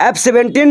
F-17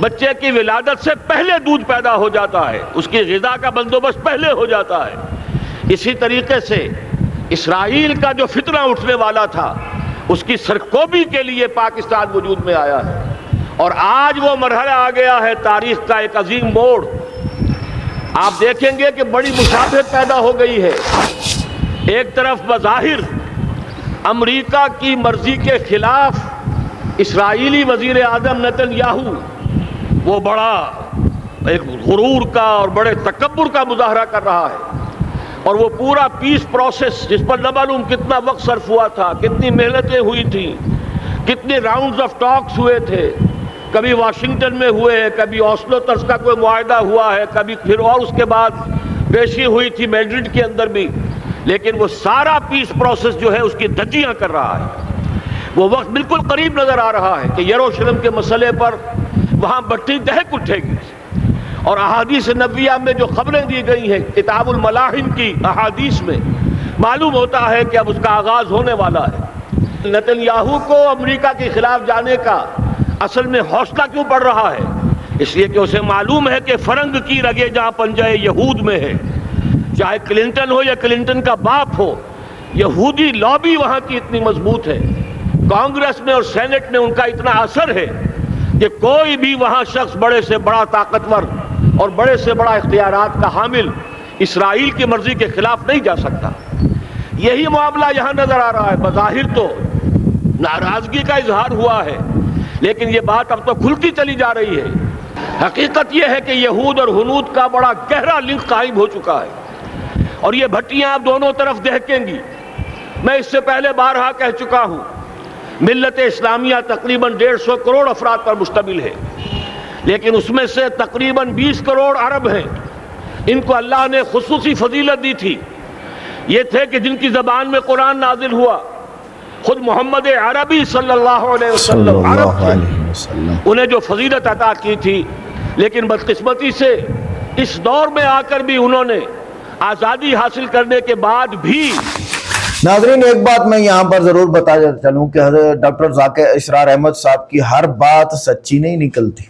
بچے کی ولادت سے پہلے دودھ پیدا ہو جاتا ہے، اس کی غذا کا بندوبست پہلے ہو جاتا ہے۔ اسی طریقے سے اسرائیل کا جو فتنہ اٹھنے والا تھا، اس کی سرکوبی کے لیے پاکستان وجود میں آیا ہے، اور آج وہ مرحلہ آ گیا ہے تاریخ کا ایک عظیم موڑ۔ آپ دیکھیں گے کہ بڑی مشابہت پیدا ہو گئی ہے۔ ایک طرف بظاہر امریکہ کی مرضی کے خلاف اسرائیلی وزیر اعظم نیتن یاہو وہ بڑا ایک غرور کا اور بڑے تکبر کا مظاہرہ کر رہا ہے، اور وہ پورا پیس پروسیس جس پر نہ معلوم کتنا وقت صرف ہوا تھا، کتنی محنتیں ہوئی تھیں، کتنے راؤنڈز آف ٹاکس ہوئے تھے، کبھی واشنگٹن میں ہوئے ہیں، کبھی اوسلو طرز کا کوئی معاہدہ ہوا ہے، کبھی پھر اور اس کے بعد پیشی ہوئی تھی میڈرڈ کے اندر بھی، لیکن وہ سارا پیس پروسیس جو ہے اس کی دھجیاں کر رہا ہے۔ وہ وقت بالکل قریب نظر آ رہا ہے کہ یروشلم کے مسئلے پر وہاں بٹی دہک اٹھے گی، اور احادیث نبویہ میں جو خبریں دی گئی ہیں کتاب الملاحم کی احادیث میں معلوم ہوتا ہے کہ اب اس کا آغاز ہونے والا ہے۔ نیتن یاہو کو امریکہ کے خلاف جانے کا اصل میں حوصلہ کیوں بڑھ رہا ہے؟ اس لیے کہ اسے معلوم ہے کہ فرنگ کی رگیں جہاں پنجہ یہود میں ہے، چاہے کلنٹن ہو یا کلنٹن کا باپ ہو، یہودی لابی وہاں کی اتنی مضبوط ہے، کانگریس میں اور سینٹ میں ان کا اتنا اثر ہے کہ کوئی بھی وہاں شخص بڑے سے بڑا طاقتور اور بڑے سے بڑا اختیارات کا حامل اسرائیل کی مرضی کے خلاف نہیں جا سکتا۔ یہی معاملہ یہاں نظر آ رہا ہے۔ بظاہر تو ناراضگی کا اظہار ہوا ہے، لیکن یہ بات اب تو کھلتی چلی جا رہی ہے۔ حقیقت یہ ہے کہ یہود اور ہنود کا بڑا گہرا لنک قائم ہو چکا ہے، اور یہ بھٹیاں اب دونوں طرف دہکیں گی۔ میں اس سے پہلے بارہا کہہ چکا ہوں، ملت اسلامیہ تقریباً 150 کروڑ افراد پر مشتمل ہے، لیکن اس میں سے تقریباً 20 کروڑ عرب ہیں۔ ان کو اللہ نے خصوصی فضیلت دی تھی، یہ تھے کہ جن کی زبان میں قرآن نازل ہوا، خود محمد عربی صلی اللہ علیہ وسلم عرب تھے، انہیں جو فضیلت عطا کی تھی، لیکن بدقسمتی سے اس دور میں آ کر بھی انہوں نے آزادی حاصل کرنے کے بعد بھی۔ ناظرین، ایک بات میں یہاں پر ضرور بتا چلوں کہ حضرت ڈاکٹر ذاکر اسرار احمد صاحب کی ہر بات سچی نہیں نکلتی۔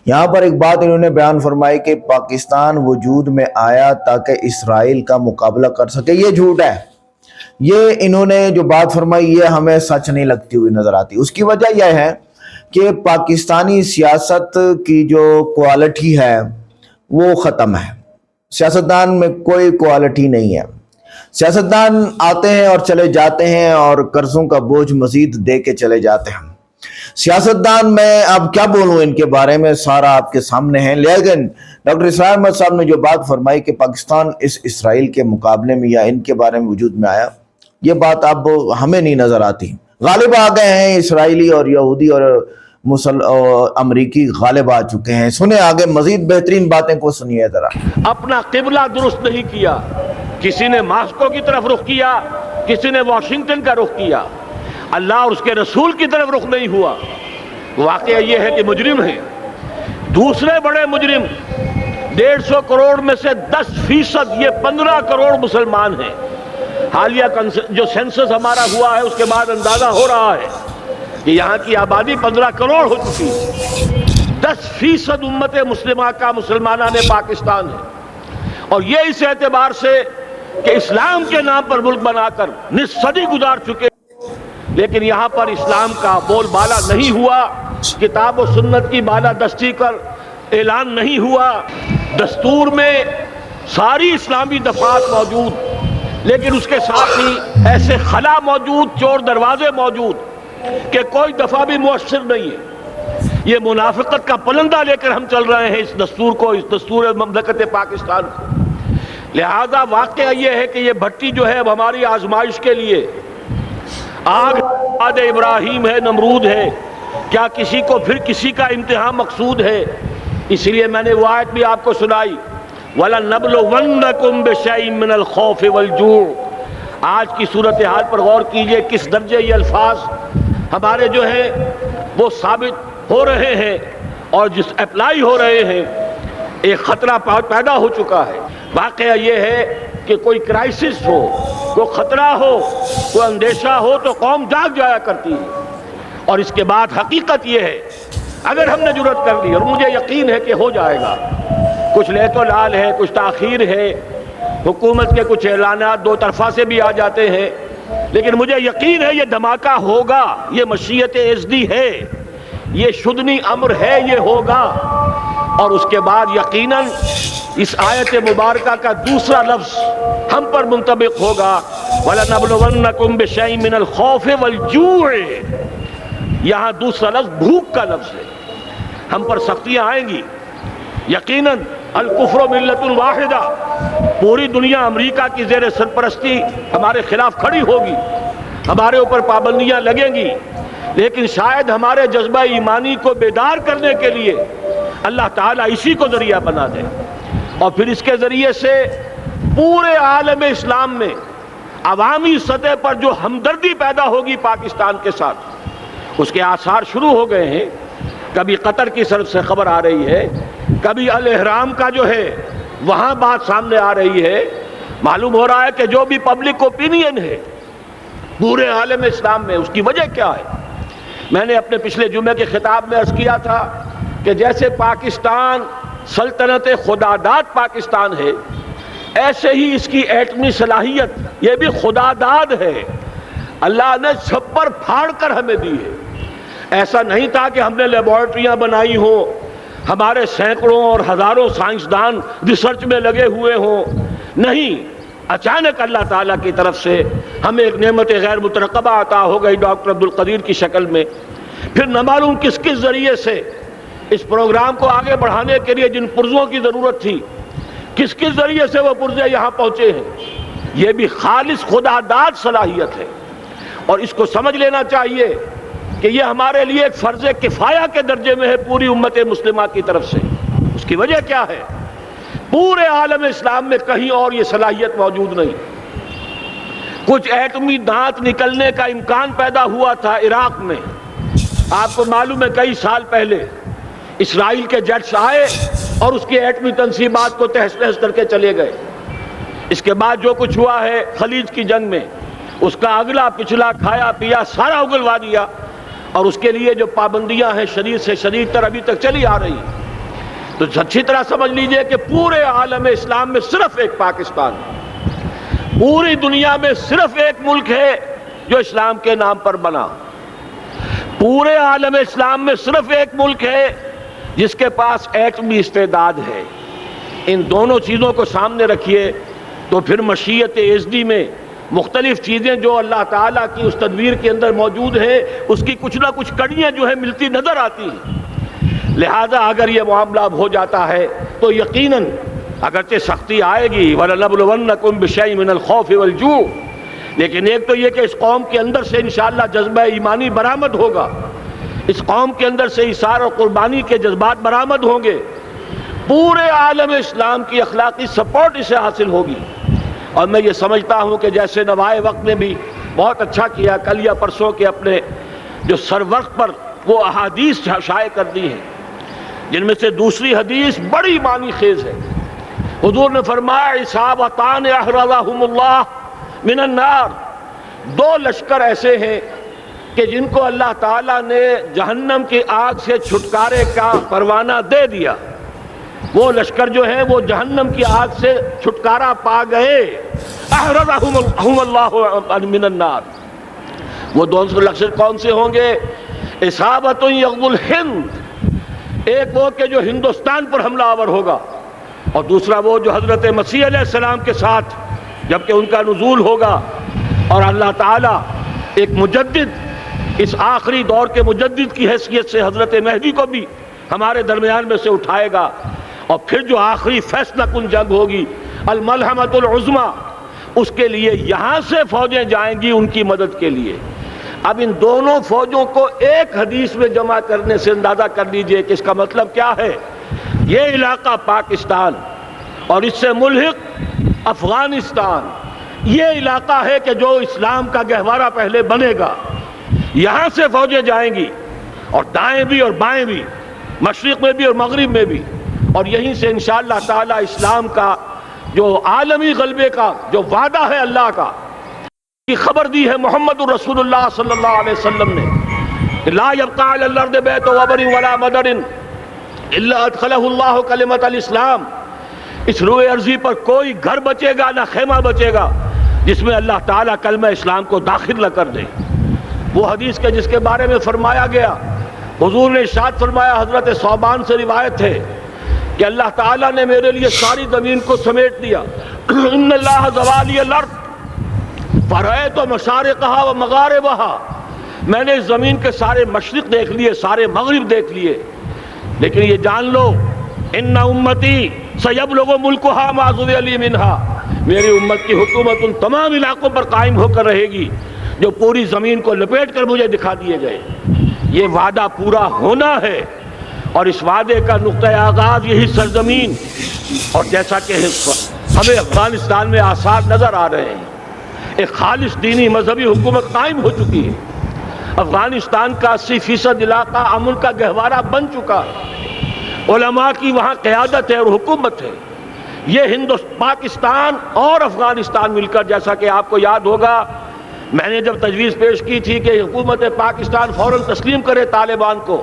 یہاں پر ایک بات انہوں نے بیان فرمائی کہ پاکستان وجود میں آیا تاکہ اسرائیل کا مقابلہ کر سکے، یہ جھوٹ ہے۔ یہ انہوں نے جو بات فرمائی یہ ہمیں سچ نہیں لگتی ہوئی نظر آتی۔ اس کی وجہ یہ ہے کہ پاکستانی سیاست کی جو کوالٹی ہے وہ ختم ہے۔ سیاستدان میں کوئی کوالٹی نہیں ہے۔ سیاستدان آتے ہیں اور چلے جاتے ہیں اور قرضوں کا بوجھ مزید دے کے چلے جاتے ہیں۔ سیاستدان میں اب کیا بولوں ان کے بارے میں، سارا آپ کے سامنے ہے، لیکن ڈاکٹر اسرار احمد صاحب نے جو بات فرمائی کہ پاکستان اس اسرائیل کے مقابلے میں یا ان کے بارے میں وجود میں آیا، یہ بات اب ہمیں نہیں نظر آتی۔ غالب آ گئے ہیں اسرائیلی اور یہودی اور امریکی غالب آ چکے ہیں۔ سنیں آگے مزید بہترین باتیں کو سنیے ذرا۔ اپنا قبلہ درست نہیں کیا، کسی نے ماسکو کی طرف رخ کیا، کسی نے واشنگٹن کا رخ کیا، اللہ اور اس کے رسول کی طرف رخ نہیں ہوا۔ واقعہ یہ ہے کہ مجرم ہیں، دوسرے بڑے مجرم 150 کروڑ میں سے 10%، یہ 15 کروڑ مسلمان ہیں۔ حالیہ جو سینسس ہمارا ہوا ہے اس کے بعد اندازہ ہو رہا ہے کہ یہاں کی آبادی 15 کروڑ ہو چکی ہے۔ 10% امت مسلمہ کا مسلمانان پاکستان ہے، اور یہ اس اعتبار سے کہ اسلام کے نام پر ملک بنا کر نصف صدی گزار چکے، لیکن یہاں پر اسلام کا بول بالا نہیں ہوا، کتاب و سنت کی بالا دستی کر اعلان نہیں ہوا۔ دستور میں ساری اسلامی دفعات موجود، لیکن اس کے ساتھ ہی ایسے خلا موجود، چور دروازے موجود کہ کوئی دفعہ بھی مؤثر نہیں ہے۔ یہ منافقت کا پلندہ لے کر ہم چل رہے ہیں اس دستور کو، اس دستور مملکت پاکستان کو۔ لہذا واقعہ یہ ہے کہ یہ بھٹی جو ہے اب ہماری آزمائش کے لیے آگ آد ابراہیم ہے، نمرود ہے، کیا کسی کو پھر کسی کا امتحان مقصود ہے؟ اس لیے میں نے وہ آیت بھی آپ کو سنائی، وَلَنَبْلُوَنَّكُمْ بِشَيْءٍ مِّنَ الْخَوْفِ وَالْجُوعِ۔ آج کی صورتحال پر غور کیجئے، کس درجے یہ الفاظ ہمارے جو ہیں وہ ثابت ہو رہے ہیں اور جس اپلائی ہو رہے ہیں۔ ایک خطرہ پیدا ہو چکا ہے۔ واقعہ یہ ہے کہ کوئی کرائسس ہو، کوئی خطرہ ہو، کوئی اندیشہ ہو تو قوم جاگ جایا کرتی ہے، اور اس کے بعد حقیقت یہ ہے اگر ہم نے جرأت کر لی، اور مجھے یقین ہے کہ ہو جائے گا، کچھ لیت و لال ہے، کچھ تاخیر ہے، حکومت کے کچھ اعلانات دو طرفہ سے بھی آ جاتے ہیں، لیکن مجھے یقین ہے یہ دھماکہ ہوگا، یہ مشیت اعزدی ہے، یہ شدنی امر ہے، یہ ہوگا۔ اور اس کے بعد یقیناً اس آیت مبارکہ کا دوسرا لفظ ہم پر منطبق ہوگا، وَلَنَبْلُوَنَّكُمْ بِشَيْءٍ مِّنَ الْخَوْفِ وَالْجُوعِ۔ یہاں دوسرا لفظ بھوک کا لفظ ہے، ہم پر سختیاں آئیں گی یقیناً۔ الکفر ملت واحدہ، پوری دنیا امریکہ کی زیر سرپرستی ہمارے خلاف کھڑی ہوگی، ہمارے اوپر پابندیاں لگیں گی، لیکن شاید ہمارے جذبہ ایمانی کو بیدار کرنے کے لیے اللہ تعالیٰ اسی کو ذریعہ بنا دے، اور پھر اس کے ذریعے سے پورے عالم اسلام میں عوامی سطح پر جو ہمدردی پیدا ہوگی پاکستان کے ساتھ، اس کے آثار شروع ہو گئے ہیں۔ کبھی قطر کی طرف سے خبر آ رہی ہے، کبھی الاحرام کا جو ہے وہاں بات سامنے آ رہی ہے۔ معلوم ہو رہا ہے کہ جو بھی پبلک اوپینین ہے پورے عالم اسلام میں، اس کی وجہ کیا ہے؟ میں نے اپنے پچھلے جمعے کے خطاب میں عرض کیا تھا کہ جیسے پاکستان سلطنت خداداد پاکستان ہے، ایسے ہی اس کی ایٹمی صلاحیت یہ بھی خداداد ہے، اللہ نے چھپر پھاڑ کر ہمیں دی ہے۔ ایسا نہیں تھا کہ ہم نے لیبارٹریاں بنائی ہوں، ہمارے سینکڑوں اور ہزاروں سائنسدان ریسرچ میں لگے ہوئے ہوں، نہیں، اچانک اللہ تعالیٰ کی طرف سے ہمیں ایک نعمت غیر مترقبہ عطا ہو گئی ڈاکٹر عبدالقدیر کی شکل میں۔ پھر نہ معلوم کس کس ذریعے سے اس پروگرام کو آگے بڑھانے کے لیے جن پرزوں کی ضرورت تھی، کس کس ذریعے سے وہ پرزے یہاں پہنچے ہیں۔ یہ بھی خالص خداداد صلاحیت ہے، اور اس کو سمجھ لینا چاہیے کہ یہ ہمارے لیے ایک فرض کفایہ کے درجے میں ہے پوری امت مسلمہ کی طرف سے۔ اس کی وجہ کیا ہے؟ پورے عالم اسلام میں کہیں اور یہ صلاحیت موجود نہیں۔ کچھ ایٹمی دانت نکلنے کا امکان پیدا ہوا تھا عراق میں، آپ کو معلوم ہے کئی سال پہلے اسرائیل کے جیٹس آئے اور اس کی ایٹمی تنصیبات کو تہس نہس کر کے چلے گئے۔ اس کے بعد جو کچھ ہوا ہے خلیج کی جنگ میں، اس کا اگلا پچھلا کھایا پیا سارا اگلوا دیا، اور اس کے لیے جو پابندیاں ہیں شدید سے شدید تر ابھی تک چلی آ رہی ہیں۔ تو اچھی طرح سمجھ لیجئے کہ پورے عالم اسلام میں صرف ایک پاکستان ہے، پوری دنیا میں صرف ایک ملک ہے جو اسلام کے نام پر بنا، پورے عالم اسلام میں صرف ایک ملک ہے جس کے پاس ایٹمی استعداد ہے۔ ان دونوں چیزوں کو سامنے رکھیے تو پھر مشیت اعزدی میں مختلف چیزیں جو اللہ تعالیٰ کی اس تدبیر کے اندر موجود ہیں، اس کی کچھ نہ کچھ کڑیاں جو ہے ملتی نظر آتی ہیں۔ لہذا اگر یہ معاملہ ہو جاتا ہے تو یقیناً اگرچہ سختی آئے گی، وَلَنَبْلُوَنَّكُمْ بِشَيْءٍ مِّنَ الْخَوْفِ وَالْجُوعِ، لیکن ایک تو یہ کہ اس قوم کے اندر سے انشاءاللہ جذبہ ایمانی برآمد ہوگا، اس قوم کے اندر سے ایثار اور قربانی کے جذبات برآمد ہوں گے، پورے عالم اسلام کی اخلاقی سپورٹ اسے حاصل ہوگی۔ اور میں یہ سمجھتا ہوں کہ جیسے نوائے وقت نے بھی بہت اچھا کیا، کل یا پرسوں کے اپنے جو سر وقت پر وہ احادیث شائع کر دی ہیں، جن میں سے دوسری حدیث بڑی معنی خیز ہے۔ حضور نے فرمایا اصابتان احرزہم اللہ من النار، دو لشکر ایسے ہیں کہ جن کو اللہ تعالیٰ نے جہنم کی آگ سے چھٹکارے کا پروانہ دے دیا، وہ لشکر جو ہیں وہ جہنم کی آگ سے چھٹکارا پا گئے، احرزہم اللہ من النار۔ وہ دونوں لشکر کون سے ہوں گے؟ اصابت یغزو الہند، ایک وہ کہ جو ہندوستان پر حملہ آور ہوگا، اور دوسرا وہ جو حضرت مسیح علیہ السلام کے ساتھ جبکہ ان کا نزول ہوگا، اور اللہ تعالیٰ ایک مجدد، اس آخری دور کے مجدد کی حیثیت سے حضرت مہدی کو بھی ہمارے درمیان میں سے اٹھائے گا، اور پھر جو آخری فیصلہ کن جنگ ہوگی الملحمۃ العظمیٰ، اس کے لیے یہاں سے فوجیں جائیں گی ان کی مدد کے لیے۔ اب ان دونوں فوجوں کو ایک حدیث میں جمع کرنے سے اندازہ کر لیجئے کہ اس کا مطلب کیا ہے۔ یہ علاقہ پاکستان اور اس سے ملحق افغانستان، یہ علاقہ ہے کہ جو اسلام کا گہوارہ پہلے بنے گا، یہاں سے فوجیں جائیں گی، اور دائیں بھی اور بائیں بھی، مشرق میں بھی اور مغرب میں بھی، اور یہیں سے انشاءاللہ تعالی اسلام کا جو عالمی غلبے کا جو وعدہ ہے اللہ کا، کی خبر دی ہے محمد الرسول اللہ صلی اللہ علیہ وسلم نے، لا يبقى على الارض بیت وبر ولا مدر الا ادخلہ اللہ کلمۃ الاسلام، اس روئے ارضی پر کوئی گھر بچے گا نہ خیمہ بچے گا جس میں اللہ تعالیٰ کلمہ اسلام کو داخل نہ کر دے۔ وہ حدیث کے جس کے بارے میں فرمایا گیا، حضور نے ارشاد فرمایا، حضرت ثوبان سے روایت ہے کہ اللہ تعالیٰ نے میرے لیے ساری زمین کو سمیٹ دیا۔ ان اللہ زوالی الارض فرأیت مشارقہا و مغاربہا، میں نے اس زمین کے سارے مشرق دیکھ لیے، سارے مغرب دیکھ لیے، لیکن یہ جان لو ان امتی سیبلغ ملکہا ما ذوی لی منہا، میری امت کی حکومت ان تمام علاقوں پر قائم ہو کر رہے گی جو پوری زمین کو لپیٹ کر مجھے دکھا دیے گئے۔ یہ وعدہ پورا ہونا ہے، اور اس وعدے کا نقطہ آغاز یہی سرزمین، اور جیسا کہ ہمیں افغانستان میں آثار نظر آ رہے ہیں، ایک خالص دینی مذہبی حکومت قائم ہو چکی ہے۔ افغانستان کا 80% علاقہ امن کا گہوارہ بن چکا ہے، علماء کی وہاں قیادت ہے اور حکومت ہے۔ یہ پاکستان اور افغانستان مل کر، جیسا کہ آپ کو یاد ہوگا میں نے جب تجویز پیش کی تھی کہ حکومت پاکستان فوراً تسلیم کرے طالبان کو،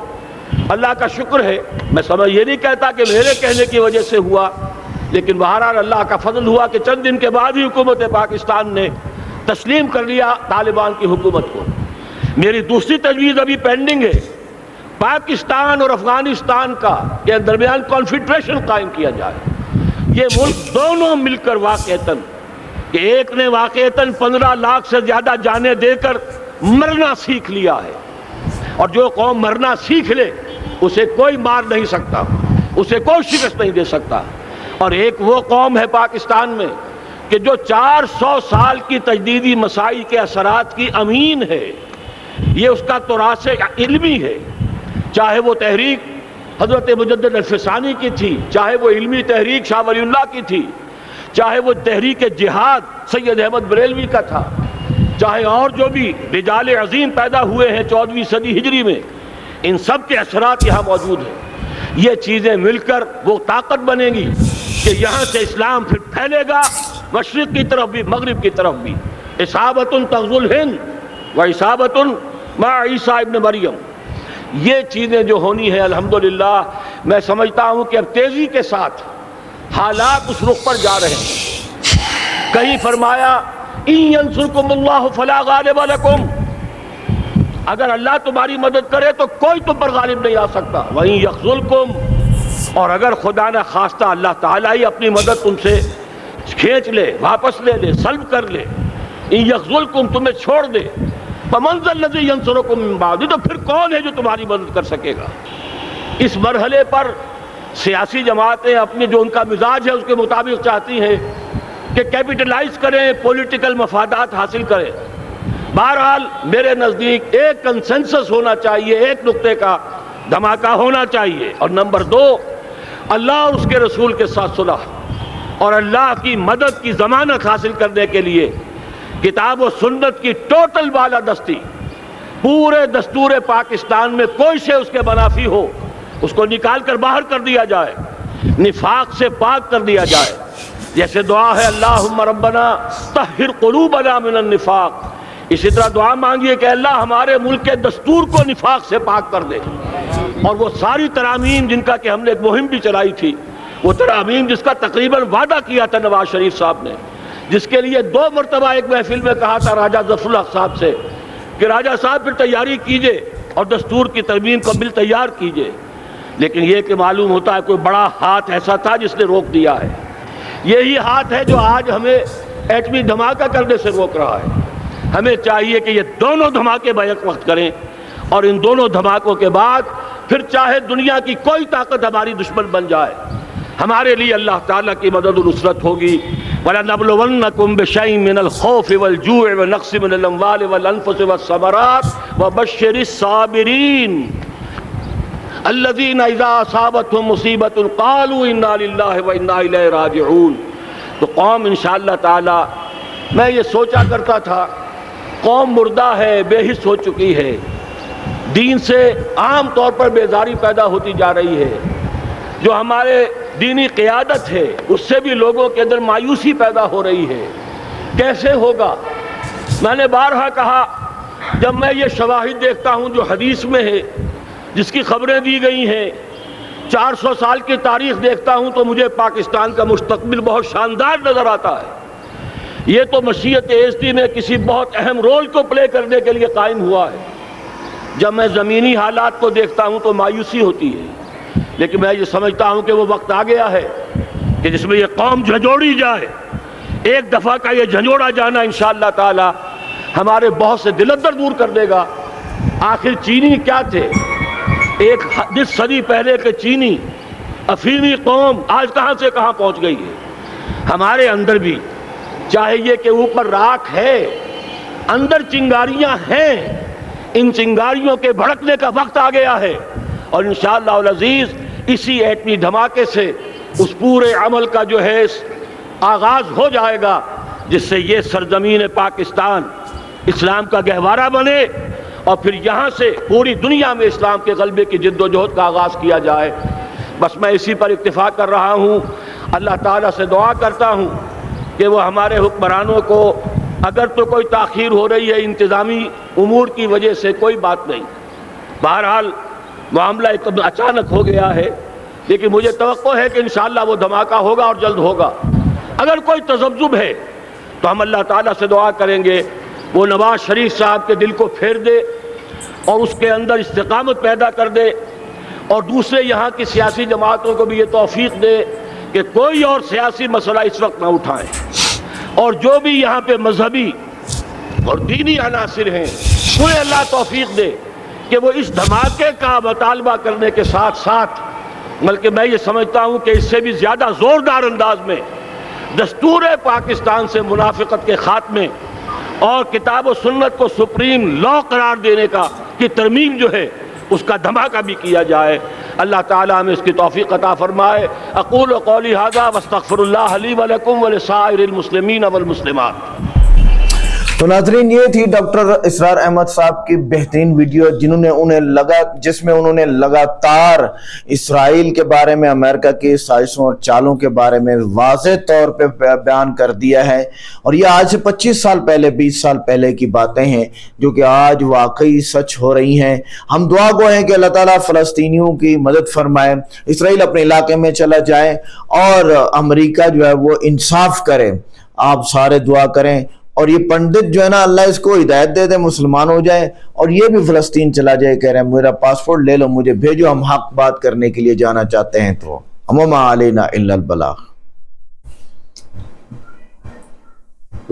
اللہ کا شکر ہے، میں سمجھ یہ نہیں کہتا کہ میرے کہنے کی وجہ سے ہوا، لیکن بہرحال اللہ کا فضل ہوا کہ چند دن کے بعد ہی حکومت پاکستان نے تسلیم کر لیا طالبان کی حکومت کو۔ میری دوسری تجویز ابھی پینڈنگ ہے، پاکستان اور افغانستان کا کے درمیان کانفیڈریشن قائم کیا جائے۔ یہ ملک دونوں مل کر واقعتاً، کہ ایک نے واقعتاً 15 لاکھ سے زیادہ جانیں دے کر مرنا سیکھ لیا ہے، اور جو قوم مرنا سیکھ لے اسے کوئی مار نہیں سکتا، اسے کوئی شکست نہیں دے سکتا، اور ایک وہ قوم ہے پاکستان میں کہ جو 400 سال کی تجدیدی مسائی کے اثرات کی امین ہے، یہ اس کا تراث علمی ہے، چاہے وہ تحریک حضرت مجدد الفسانی کی تھی، چاہے وہ علمی تحریک شاہ ولی اللہ کی تھی، چاہے وہ تحریک جہاد سید احمد بریلوی کا تھا، چاہے اور جو بھی رجال عظیم پیدا ہوئے ہیں 14ویں صدی ہجری میں، ان سب کے اثرات یہاں موجود ہیں۔ یہ چیزیں مل کر وہ طاقت بنے گی کہ یہاں سے اسلام پھر پھیلے گا، مشرق کی طرف بھی مغرب کی طرف بھی۔ اصابۃ تغزو الہند و اصابۃ مع عیسیٰ ابن مریم، یہ چیزیں جو ہونی ہیں الحمدللہ میں سمجھتا ہوں کہ اب تیزی کے ساتھ حالات اس رخ پر جا رہے ہیں۔ کہیں فرمایا ان ینصرکم اللہ فلا غالب لکم، اگر اللہ تمہاری مدد کرے تو کوئی تم پر غالب نہیں آ سکتا، وَإِن یخذلکم، اور اگر خدا نہ خواستہ اللہ تعالیٰ ہی اپنی مدد تم سے کھینچ لے، واپس لے لے، سلب کر لے، ان یخذلکم، تمہیں چھوڑ دے، فمن ذا الذی ینصرکم من بعد، تو پھر کون ہے جو تمہاری مدد کر سکے گا۔ اس مرحلے پر سیاسی جماعتیں اپنے جو ان کا مزاج ہے اس کے مطابق چاہتی ہیں کہ کیپٹلائز کریں، پولیٹیکل مفادات حاصل کریں۔ بہرحال میرے نزدیک ایک کنسنسس ہونا چاہیے، ایک نقطے کا دھماکہ ہونا چاہیے، اور نمبر 2 اللہ اور اس کے رسول کے ساتھ صلح، اور اللہ کی مدد کی ضمانت حاصل کرنے کے لیے کتاب و سنت کی ٹوٹل بالادستی، پورے دستور پاکستان میں کوئی شے اس کے منافی ہو اس کو نکال کر باہر کر دیا جائے، نفاق سے پاک کر دیا جائے۔ جیسے دعا ہے اللہم ربنا طہر قلوبنا من النفاق، اسی طرح دعا مانگیے کہ اللہ ہمارے ملک کے دستور کو نفاق سے پاک کر دے۔ اور وہ ساری ترامیم جن کا کہ ہم نے ایک مہم بھی چلائی تھی، وہ ترامیم جس کا تقریباً وعدہ کیا تھا نواز شریف صاحب نے، جس کے لیے 2 مرتبہ ایک محفل میں کہا تھا راجہ ظفر الحق صاحب سے کہ راجہ صاحب پھر تیاری کیجئے اور دستور کی ترمیم کو بل تیار کیجئے، لیکن یہ کہ معلوم ہوتا ہے کوئی بڑا ہاتھ ایسا تھا جس نے روک دیا ہے۔ یہی ہاتھ ہے جو آج ہمیں ایٹمی دھماکہ کرنے سے روک رہا ہے۔ ہمیں چاہیے کہ یہ دونوں دھماکے بیک وقت کریں، اور ان دونوں دھماکوں کے بعد پھر چاہے دنیا کی کوئی طاقت ہماری دشمن بن جائے، ہمارے لیے اللہ تعالیٰ کی مدد و نصرت ہوگی۔ وَلَنَبْلُوَنَّكُمْ بِشَيْءٍ مِّنَ الْخَوْفِ وَالْجُوعِ وَنَقْصٍ مِّنَ الْأَمْوَالِ وَالْأَنفُسِ وَالثَّمَرَاتِ وَبَشِّرِ الصَّابِرِينَ الَّذِينَ إِذَا أَصَابَتْهُمْ مُصِيبَةٌ قَالُوا إِنَّا لِلَّهِ وَإِنَّا إِلَيْهِ رَاجِعُونَ۔ تو قوم انشاءاللہ تعالی، میں یہ سوچا کرتا تھا قوم مردہ ہے، بے حس ہو چکی ہے، دین سے عام طور پر بیزاری پیدا ہوتی جا رہی ہے، جو ہمارے دینی قیادت ہے اس سے بھی لوگوں کے اندر مایوسی پیدا ہو رہی ہے۔ کیسے ہوگا؟ میں نے بارہا کہا جب میں یہ شواہد دیکھتا ہوں جو حدیث میں ہے، جس کی خبریں دی گئی ہیں، 400 سال کی تاریخ دیکھتا ہوں، تو مجھے پاکستان کا مستقبل بہت شاندار نظر آتا ہے۔ یہ تو مشیت ایزدی میں کسی بہت اہم رول کو پلے کرنے کے لیے قائم ہوا ہے۔ جب میں زمینی حالات کو دیکھتا ہوں تو مایوسی ہوتی ہے، لیکن میں یہ سمجھتا ہوں کہ وہ وقت آ گیا ہے کہ جس میں یہ قوم جھنجھوڑی جائے۔ ایک دفعہ کا یہ جھنجھوڑا جانا انشاءاللہ تعالی ہمارے بہت سے دل اندر دور کر دے گا۔ آخر چینی کیا تھے؟ ایک 10 صدی پہلے کے چینی افریقی قوم آج کہاں سے کہاں پہنچ گئی ہے۔ ہمارے اندر بھی چاہے یہ کہ اوپر راکھ ہے، اندر چنگاریاں ہیں، ان چنگاریوں کے بھڑکنے کا وقت آ گیا ہے، اور انشاءاللہ العزیز اسی ایٹمی دھماکے سے اس پورے عمل کا جو ہے آغاز ہو جائے گا، جس سے یہ سرزمین پاکستان اسلام کا گہوارہ بنے، اور پھر یہاں سے پوری دنیا میں اسلام کے غلبے کی جد و جہد کا آغاز کیا جائے۔ بس میں اسی پر اکتفا کر رہا ہوں۔ اللہ تعالیٰ سے دعا کرتا ہوں کہ وہ ہمارے حکمرانوں کو، اگر تو کوئی تاخیر ہو رہی ہے انتظامی امور کی وجہ سے، کوئی بات نہیں، بہرحال معاملہ ایک اچانک ہو گیا ہے، لیکن مجھے توقع ہے کہ انشاءاللہ وہ دھماکہ ہوگا اور جلد ہوگا۔ اگر کوئی تذبذب ہے تو ہم اللہ تعالیٰ سے دعا کریں گے وہ نواز شریف صاحب کے دل کو پھیر دے اور اس کے اندر استقامت پیدا کر دے، اور دوسرے یہاں کی سیاسی جماعتوں کو بھی یہ توفیق دے کہ کوئی اور سیاسی مسئلہ اس وقت نہ اٹھائیں، اور جو بھی یہاں پہ مذہبی اور دینی عناصر ہیں انہیں اللہ توفیق دے کہ وہ اس دھماکے کا مطالبہ کرنے کے ساتھ ساتھ، بلکہ میں یہ سمجھتا ہوں کہ اس سے بھی زیادہ زوردار انداز میں دستور پاکستان سے منافقت کے خاتمے اور کتاب و سنت کو سپریم لا قرار دینے کی ترمیم جو ہے اس کا دھماکہ بھی کیا جائے۔ اللہ تعالیٰ ہمیں اس کی توفیق عطا فرمائے۔ اقول قولی ھذا واستغفر اللہ لی ولکم ولسائر المسلمین والمسلمات۔ تو ناظرین، یہ تھی ڈاکٹر اسرار احمد صاحب کی بہترین ویڈیو جس میں انہوں نے لگاتار اسرائیل کے بارے میں، امریکہ کی سازشوں اور چالوں کے بارے میں واضح طور پہ بیان کر دیا ہے، اور یہ آج سے 25 سال پہلے، 20 سال پہلے کی باتیں ہیں جو کہ آج واقعی سچ ہو رہی ہیں۔ ہم دعا گو ہیں کہ اللہ تعالیٰ فلسطینیوں کی مدد فرمائے، اسرائیل اپنے علاقے میں چلا جائے، اور امریکہ جو ہے وہ انصاف کرے۔ آپ سارے دعا کریں، اور یہ پنڈت جو ہے نا، اللہ اس کو ہدایت دے دے، مسلمان ہو جائے، اور یہ بھی فلسطین چلا جائے۔ کہہ رہے ہیں میرا پاسپورٹ لے لو، مجھے بھیجو، ہم حق بات کرنے کے لیے جانا چاہتے ہیں۔ تو وما علینا الا البلاغ۔